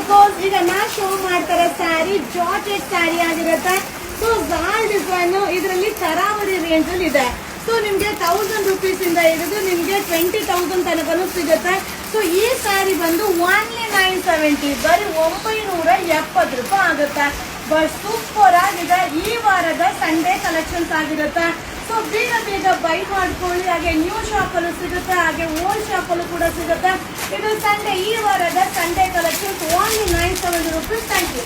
ಸಿಲ್ಕೋಸ್ ಈಗ ನಾ ಶೋ ಮಾಡ್ತಾರೆ ಸ್ಯಾರಿ ಜಾರ್ಜೆಟ್ ಸ್ಯಾರಿ ಆಗಿರುತ್ತೆ. ಸೊ ಜಾಲ್ ಡಿಸೈನ್ ಇದರಲ್ಲಿ ತರಾವರಿ ರೇಂಜ್ ಅಲ್ಲಿ ಇದೆ. ಸೊ ನಿಮ್ಗೆ 1000 rupees ಇಂದ ಹಿಡಿದು ನಿಮ್ಗೆ 20,000 ತನಕನೂ ಸಿಗುತ್ತೆ. ಸೊ ಈ ಸ್ಯಾರಿ ಬಂದು ಓನ್ಲಿ 970, ಬರೀ 970 ರೂಪಾಯಿ ಆಗುತ್ತೆ. ಬಟ್ ಸೂಪರ್ ಆಗಿದೆ. ಈ ವಾರದ ಸಂಡೇ ಕಲೆಕ್ಷನ್ಸ್ ಆಗಿರುತ್ತೆ. ಸೊ ಬೇಗ ಬೇಗ ಬೈ ಮಾಡ್ಕೊಳ್ಳಿ. ಹಾಗೆ ನ್ಯೂ ಶಾಪ್ ಅಲ್ಲೂ ಸಿಗುತ್ತೆ, ಹಾಗೆ ಓಲ್ಡ್ ಶಾಪ್ ಅಲ್ಲೂ ಕೂಡ ಸಿಗುತ್ತೆ. ಇದು ಸಂಡೇ, ಈ ವಾರದ Sunday collections only 970 rupees. Thank you.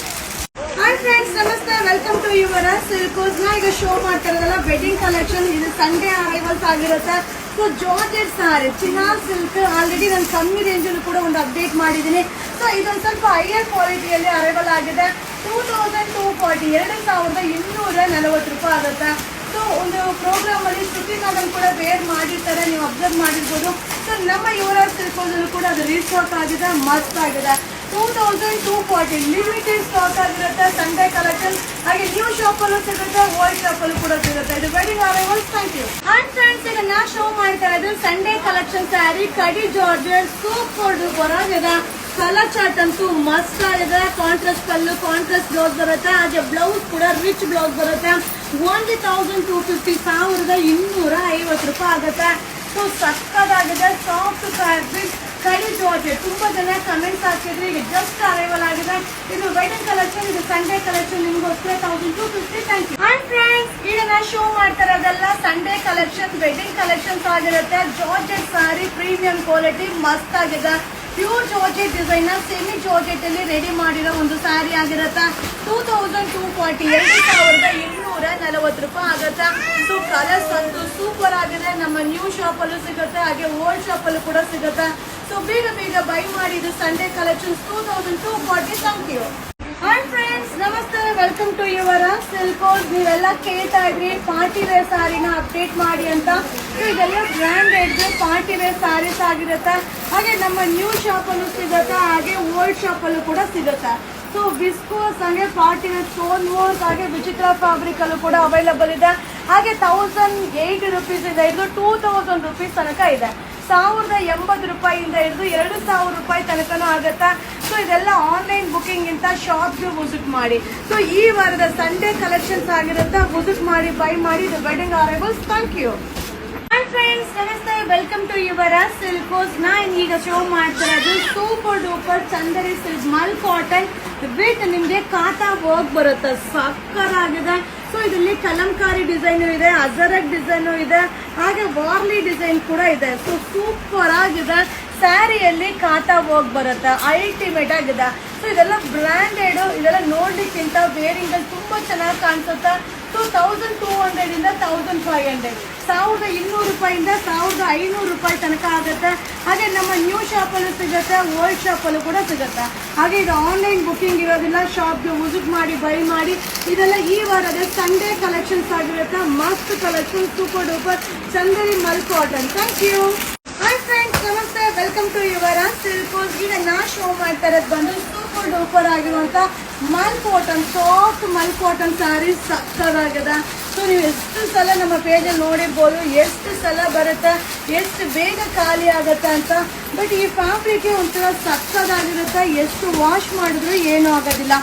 Hi friends, ನಮಸ್ತೆ, ವೆಲ್ಕಮ್ ಟು ಯುವರ ಸಿಲ್ಕೋಸ್. ನ ಈಗ ಶೋ ಮಾಡ್ತಿರೋದಲ್ಲ ವೆಡ್ಡಿಂಗ್ ಕಲೆಕ್ಷನ್. ಇದು ಸಂಡೇ ಅರೈವಲ್ಸ್ ಆಗಿರುತ್ತೆ. ಸೊ ಜಾರ್ಜೆಟ್ ಸ್ಯಾರಿ ಚಿನಾರ್ ಸಿಲ್ಕ್ ಆಲ್ರೆಡಿ ನಾನು ಕಮ್ಮಿ ರೇಂಜಲ್ಲೂ ಕೂಡ ಒಂದು ಅಪ್ಡೇಟ್ ಮಾಡಿದ್ದೀನಿ. ಸೊ ಇದೊಂದು ಸ್ವಲ್ಪ ಹೈಯರ್ ಕ್ವಾಲಿಟಿಯಲ್ಲಿ ಅರೈವಲ್ ಆಗಿದೆ. 2240, 2240 ರೂಪಾಯಿ ಆಗುತ್ತೆ. ಸೊ ಒಂದು ಪ್ರೋಗ್ರಾಮ್ ಅಲ್ಲಿ ಶೂಟಿಂಗ್ ಅದನ್ನು ಕೂಡ ವೇರ್ ಮಾಡಿರ್ತಾರೆ, ನೀವು ಅಬ್ಸರ್ವ್ ಮಾಡಿರ್ಬೋದು. ಸೊ ನಮ್ಮ ಯುವರ ಸಿಲ್ಕೋಸಲ್ಲೂ ಕೂಡ ಅದು ರೀಸ್ಟಾಕ್ ಆಗಿದೆ, ಮಸ್ತ್ ಆಗಿದೆ. 2240 ಲಿಮಿಟೆಡ್ ಸ್ಟಾಕ್ ಆಗಿರುತ್ತೆ ಸಂಡೇ ಕಲೆಕ್ಷನ್. ಹಾಗೆ ನ್ಯೂ ಶಾಪ್ ಅಲ್ಲೂ ಸಿಗುತ್ತೆ, ಓಲ್ಡ್ ಶಾಪ್ ಅಲ್ಲೂ ಕೂಡ ಸಿಗುತ್ತೆ. ಇದು wedding arrivals. Thank you. And friends, ಈಗ ನಾ ಶೋ ಮಾಡ್ತಾ ಇರೋದು ಸಂಡೇ ಕಲೆಕ್ಷನ್ ಸ್ಯಾರಿ ಕಡಿ ಜಾರ್ಜೆಟ್ ಸೂಪರ್ ಡೂಪರ್ ಆಗಿದೆ. ಕಲರ್ ಚಾರ್ಟ್ ಅಂತೂ ಮಸ್ತ್ ಆಗಿದೆ. ಕಾಂಟ್ರಾಸ್ಟ್ ಕಲ್ಲು, ಕಾಂಟ್ರಾಸ್ಟ್ ಬ್ಲೌಸ್ ಬರುತ್ತೆ. ಹಾಗೆ ಬ್ಲೌಸ್ ಕೂಡ ರಿಚ್ ಬ್ಲೌಸ್ ಬರುತ್ತೆ. 1250, 1250 ರೂಪಾಯಿ ಆಗುತ್ತೆ. ಸೊ ಸಕ್ಕದಾಗಿದೆ. ಸಾಫ್ಟ್ ಫ್ಯಾಬ್ರಿಕ್ ಕಡಿ ಜಾರ್ಜೆಟ್. ತುಂಬಾ ಜನ ಕಮೆಂಟ್ಸ್ ಹಾಕಿದ್ರೆ ಈಗ ಜಸ್ಟ್ ಅರೈವಲ್ ಆಗಿದೆ. ಇದು ವೆಡ್ಡಿಂಗ್ ಕಲೆಕ್ಷನ್, ಇದು ಸಂಡೇ ಕಲೆಕ್ಷನ್ ನಿಮ್ಗೋಸ್ಕರ 1250. Thank you. ಅಂಡ್ ಫ್ರೆಂಡ್ಸ್, ಈಗ ನಾ ಶೋ ಮಾಡ್ತಾ ಇರೋದೆಲ್ಲ ಸಂಡೇ ಕಲೆಕ್ಷನ್ ವೆಡ್ಡಿಂಗ್ ಕಲೆಕ್ಷನ್ಸ್ ಆಗಿರುತ್ತೆ. ಜಾರ್ಜೆಟ್ ಸ್ಯಾರಿ ಪ್ರೀಮಿಯಂ ಕ್ವಾಲಿಟಿ, ಮಸ್ತ್ ಆಗಿದೆ. Pure georgette design semi georgette ಅಲ್ಲಿ ರೆಡಿ ಮಾಡಿರೋ ಒಂದು ಸ್ಯಾರಿ ಆಗಿರುತ್ತೆ. 2240, 2240 ರೂಪಾಯಿ ಆಗುತ್ತೆ. ಸೊ ಕಲರ್ಸ್ ಅಂತೂ ಸೂಪರ್ ಆಗಿದೆ. ನಮ್ಮ ನ್ಯೂ ಶಾಪ್ ಅಲ್ಲೂ ಸಿಗುತ್ತೆ, ಹಾಗೆ ಓಲ್ಡ್ ಶಾಪ್ ಅಲ್ಲೂ ಕೂಡ ಸಿಗುತ್ತೆ. ಸೊ ಬೇಗ ಬೇಗ ಬೈ ಮಾಡಿ. ಇದು Sunday collections 2240. Thank you. Hi friends, ನಮಸ್ತೆ, ವೆಲ್ಕಮ್ ಟು ಯುವರ ಸಿಲ್ಕೋಸ್. ನೀವೆಲ್ಲ ಕೇಳ್ತಾ ಇದ್ರಿ ಪಾರ್ಟಿ ವೇರ್ ಸ್ಯಾರಿನ ಅಪ್ಡೇಟ್ ಮಾಡಿ ಅಂತ. ಇದೆಲ್ಲ ಬ್ರ್ಯಾಂಡೆಡ್ ಪಾರ್ಟಿ ವೇರ್ ಸ್ಯಾರೀಸ್ ಆಗಿರುತ್ತೆ. ಹಾಗೆ ನಮ್ಮ ನ್ಯೂ ಶಾಪ್ ಅಲ್ಲೂ ಸಿಗುತ್ತೆ, ಹಾಗೆ ಓಲ್ಡ್ ಶಾಪ್ ಅಲ್ಲೂ ಕೂಡ ಸಿಗುತ್ತೆ. ಸೊ ಬಿಸ್ಕೋಸ್ ಹಾಗೆ ಪಾರ್ಟಿ ವೇರ್ ಸ್ಟೋನ್ ವರ್ಕ್, ಹಾಗೆ ವಿಚಿತ್ರ ಫ್ಯಾಬ್ರಿಕ್ ಅಲ್ಲೂ ಕೂಡ ಅವೈಲಬಲ್ ಇದೆ. ಹಾಗೆ 1080 rupees ಇದೆ, ಇದು 2000 rupees ತನಕ ಇದೆ. 1080 ರೂಪಾಯಿಯಿಂದ ಹಿಡಿದು 2000 ರೂಪಾಯಿ ತನಕನೂ ಆಗುತ್ತೆ. ಸೊ ಇದೆಲ್ಲ ಆನ್ಲೈನ್ ಬುಕಿಂಗ್ ಇಂತ ಶಾಪ್ಗೆ ವಿಸಿಟ್ ಮಾಡಿ. ಸೊ ಈ ವಾರದ ಸಂಡೇ ಕಲೆಕ್ಷನ್ಸ್ ಆಗಿರುತ್ತೆ, ವಿಸಿಟ್ ಮಾಡಿ, ಬೈ ಮಾಡಿ. ಇದು wedding arrivals. Thank you. Hi friends, ನಮಸ್ತೆ, ವೆಲ್ಕಮ್ ಟು ಯುವರ ಸಿಲ್ಕೋಸ್. ನಾನು ಈಗ ಶೋ ಮಾಡ್ತಿರೋದು super duper Chanderi silk mul cotton with ನಿಮ್ಗೆ ಕಾತಾ ವರ್ಕ್ ಬರುತ್ತೆ. ಸಕ್ಕರಾಗಿದೆ. ಸೊ ಇದರಲ್ಲಿ ಕಲಂಕಾರಿ ಡಿಸೈನು ಇದೆ, ಅಜರಕ್ ಡಿಸೈನು ಇದೆ, ಹಾಗೆ ವಾರ್ಲಿ ಡಿಸೈನ್ ಕೂಡ ಇದೆ. ಸೊ ಸೂಪರ್ ಆಗಿದೆ. ಸ್ಯಾರಿಯಲ್ಲಿ ಕಾತಾ ವರ್ಕ್ ಬರುತ್ತೆ, ಅಲ್ಟಿಮೇಟ್ ಆಗಿದೆ. ಸೊ ಇದೆಲ್ಲ ಬ್ರ್ಯಾಂಡೆಡ್, ಇದೆಲ್ಲ ನೋಡ್ಲಿಕ್ಕಿಂತ ವೇರಿಂಗ್ ಅಲ್ಲಿ ತುಂಬಾ ಚೆನ್ನಾಗಿ ಕಾಣಿಸುತ್ತೆ. ಸೊ 1200 ಇಂದ 1500, 1200 ರೂಪಾಯಿಂದ 1500 ರೂಪಾಯಿ ತನಕ ಆಗುತ್ತೆ. ಹಾಗೆ ನಮ್ಮ ನ್ಯೂ ಶಾಪ್ ಅಲ್ಲೂ ಸಿಗುತ್ತೆ, ಓಲ್ಡ್ ಶಾಪ್ ಅಲ್ಲೂ ಕೂಡ ಸಿಗುತ್ತೆ. ಹಾಗೆ ಇದು ಆನ್ಲೈನ್ ಬುಕಿಂಗ್ ಇರೋದಿಲ್ಲ, ಶಾಪ್ಗೆ ವಿಸಿಟ್ ಮಾಡಿ, ಬೈ ಮಾಡಿ. ಇದೆಲ್ಲ ಈ ವಾರದ ಸಂಡೇ ಕಲೆಕ್ಷನ್ಸ್ ಆಗಿರುತ್ತೆ. ಮಸ್ತ್ collection, super duper Chanderi mul cotton. Thank you. Hi friends, ನಮಸ್ತೆ, ವೆಲ್ಕಮ್ ಟು ಯುವರ ಸಿಲ್ಕೋಸ್. ಈಗ ನಾ ಶೋ ಮಾಡ್ತಾ ಇರೋದು ಬಂದು ಸೂಪರ್ ಡೂಪರ್ ಆಗಿರುವಂತ mul cotton, soft mul cotton sari ಸಕ್ಕದಾಗಿದೆ. ಸೊ ನೀವು ಎಷ್ಟು ಸಲ ನಮ್ಮ ಪೇಜಲ್ಲಿ ನೋಡಿರ್ಬೋದು, ಎಷ್ಟು ಸಲ ಬರುತ್ತೆ, ಎಷ್ಟು ಬೇಗ ಖಾಲಿ ಆಗುತ್ತೆ ಅಂತ. ಬಟ್ ಈ ಫ್ಯಾಬ್ರಿಕ್ ಒಂಥರ ಸಕ್ಕದಾಗಿರುತ್ತೆ. ಎಷ್ಟು ವಾಶ್ ಮಾಡಿದ್ರು ಏನೂ ಆಗೋದಿಲ್ಲ.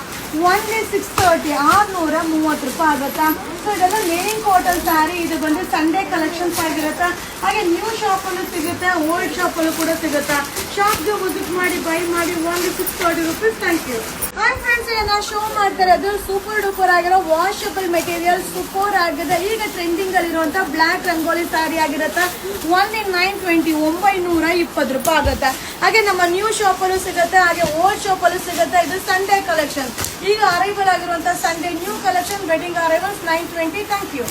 ಓನ್ಲಿ 630, 630 ರೂಪಾಯಿ ಆಗುತ್ತಾ. ಸೊ ಇದೆಲ್ಲ ಮೇನ್ ಕಾಟನ್ ಸ್ಯಾರಿ. ಇದು ಬಂದು ಸಂಡೇ ಕಲೆಕ್ಷನ್ಸ್ ಆಗಿರುತ್ತೆ. ಹಾಗೆ ನ್ಯೂ ಶಾಪ್ ಅಲ್ಲೂ ಸಿಗುತ್ತೆ, ಓಲ್ಡ್ ಶಾಪ್ ಅಲ್ಲೂ ಕೂಡ ಸಿಗುತ್ತೆ. ಶಾಪ್ಗೆ ವಿಸಿಟ್ ಮಾಡಿ, ಬೈ ಮಾಡಿ. Only 630 rupees. Thank you. Hi friends, ನಾನು ಶೋ ಮಾಡ್ತಾ ಇರೋದು ಸೂಪರ್ ಡೂಪರ್ ಆಗಿರೋ ವಾಷಬಲ್ ಮೆಟೀರಿಯಲ್ ಸೂಪರ್ ಆಗಿದೆ. ಈಗ ಟ್ರೆಂಡಿಂಗ್ ಅಲ್ಲಿರುವಂತ ಬ್ಲಾಕ್ ರಂಗೋಲಿ ಸ್ಯಾರಿ ಆಗಿರುತ್ತೆ. ಓನ್ಲಿ 920, 920 ರೂಪಾಯಿ ಆಗುತ್ತೆ. ಹಾಗೆ ನಮ್ಮ ನ್ಯೂ ಶಾಪ್ ಅಲ್ಲೂ ಸಿಗುತ್ತೆ, ಹಾಗೆ ಓಲ್ಡ್ ಶಾಪ್ ಅಲ್ಲೂ ಸಿಗುತ್ತೆ. ಇದು ಸಂಡೇ ಕಲೆಕ್ಷನ್. ಈಗ ಅರೈವಲ್ ಆಗಿರುವಂತ Sunday new collection wedding arrivals 920. Thank you.